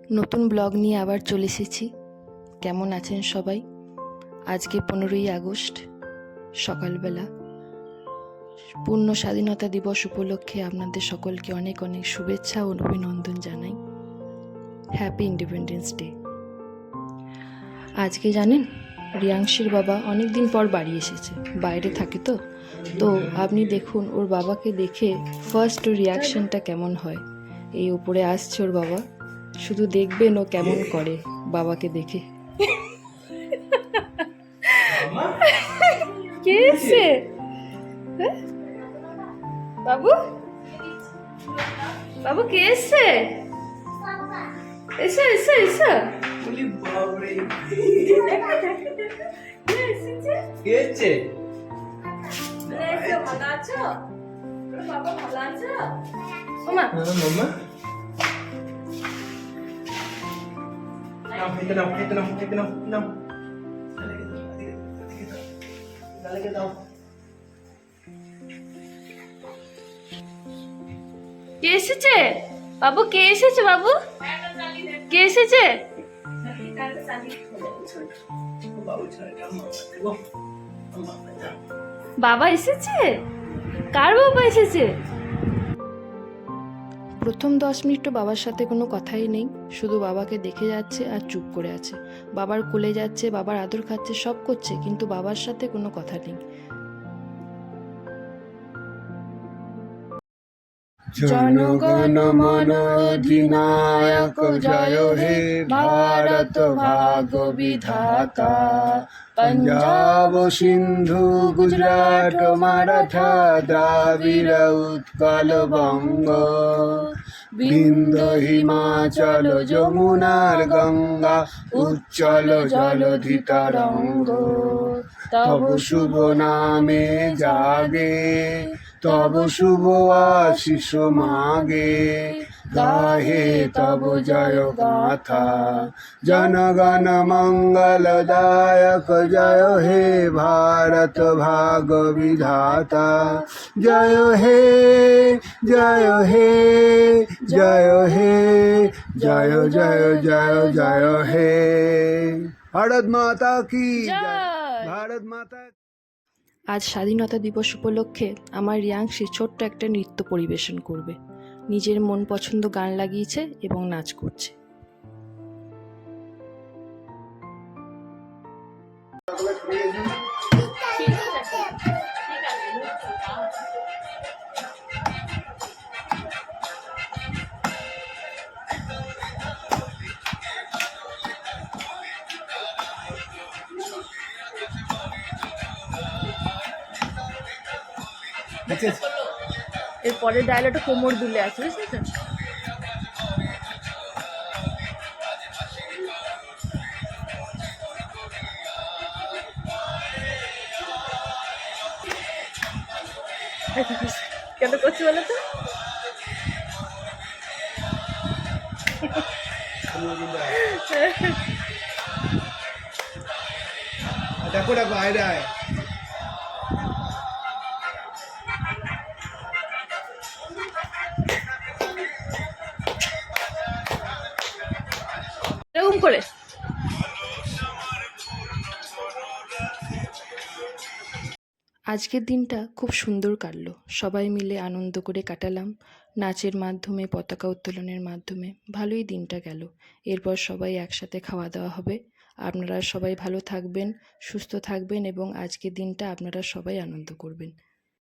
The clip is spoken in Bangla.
নতুন ব্লগ নিয়ে আবার চলে এসেছি। কেমন আছেন সবাই? আজকে 15ই আগস্ট সকালবেলা পূর্ণ স্বাধীনতা দিবস উপলক্ষে আপনাদের সকলকে অনেক অনেক শুভেচ্ছা ও অভিনন্দন জানাই। Happy independence day. আজকে জানেন, রিয়াংশীর বাবা অনেক দিন পর বাড়ি এসেছে, বাইরে থাকে তো আপনি দেখুন ওর বাবাকে দেখে ফার্স্ট রিয়াকশনটা কেমন হয়। এই উপরে আসছে ওর বাবা, শুধু দেখবেন ও কেমন করে বাবাকে দেখে। কে এসছে? বাবু বাবু কে এসছে? এসো এসো এসো। ভালো আছো? বাবা ভালো আছো? মামা কে এসেছে? বাবু কে এসেছে? বাবু কে এসেছে? বাবা এসেছে? কার বাবা এসেছে? প্রথম 10 মিনিটও বাবার সাথে কোনো কথাই নেই, শুধু বাবাকে দেখে যাচ্ছে আর চুপ করে আছে। বাবার কোলে যাচ্ছে, বাবার আদর খাচ্ছে, সব করছে, কিন্তু বাবার সাথে কোনো কথা নেই। জনগণ মন অধিনায়ক জয় হে ভারত ভাগ্য বিধাতা। পঞ্জাব সিন্ধু গুজরাট মারাঠা দ্রাবিড় উৎকল বঙ্গ, বিন্দ হিমাচল যমুনার গঙ্গা উচ্চল জলধি তরঙ্গ। তব শুভ নামে জাগে, তব শুভ আশিস মাগে, গাহে তব জয় গাথা। জনগণ মঙ্গলদায়ক জয় হে ভারত ভাগ্য বিধাতা। জয় হে জয় হে জয় হে জয় জয় জয় জয় হে। ভারত মাতা কি জয়। ভারত মাতা। আজ স্বাধীনতা দিবস উপলক্ষে আমার রিয়াংশী ছোট্ট একটা নৃত্য পরিবেশন করবে। নিজের মন পছন্দ গান লাগিয়েছে এবং নাচ করছে। এর পরের ডায়লগটা কোমর দুলে আছে, বুঝেছেন? কেন করছি বলো তো? দেখো দেখো আয় আয়। এরকম করে আজকের দিনটা খুব সুন্দর কাটলো, সবাই মিলে আনন্দ করে কাটালাম। নাচের মাধ্যমে, পতাকা উত্তোলনের মাধ্যমে ভালোই দিনটা গেল। এরপর সবাই একসাথে খাওয়া দাওয়া হবে। আপনারা সবাই ভালো থাকবেন, সুস্থ থাকবেন এবং আজকের দিনটা আপনারা সবাই আনন্দ করবেন।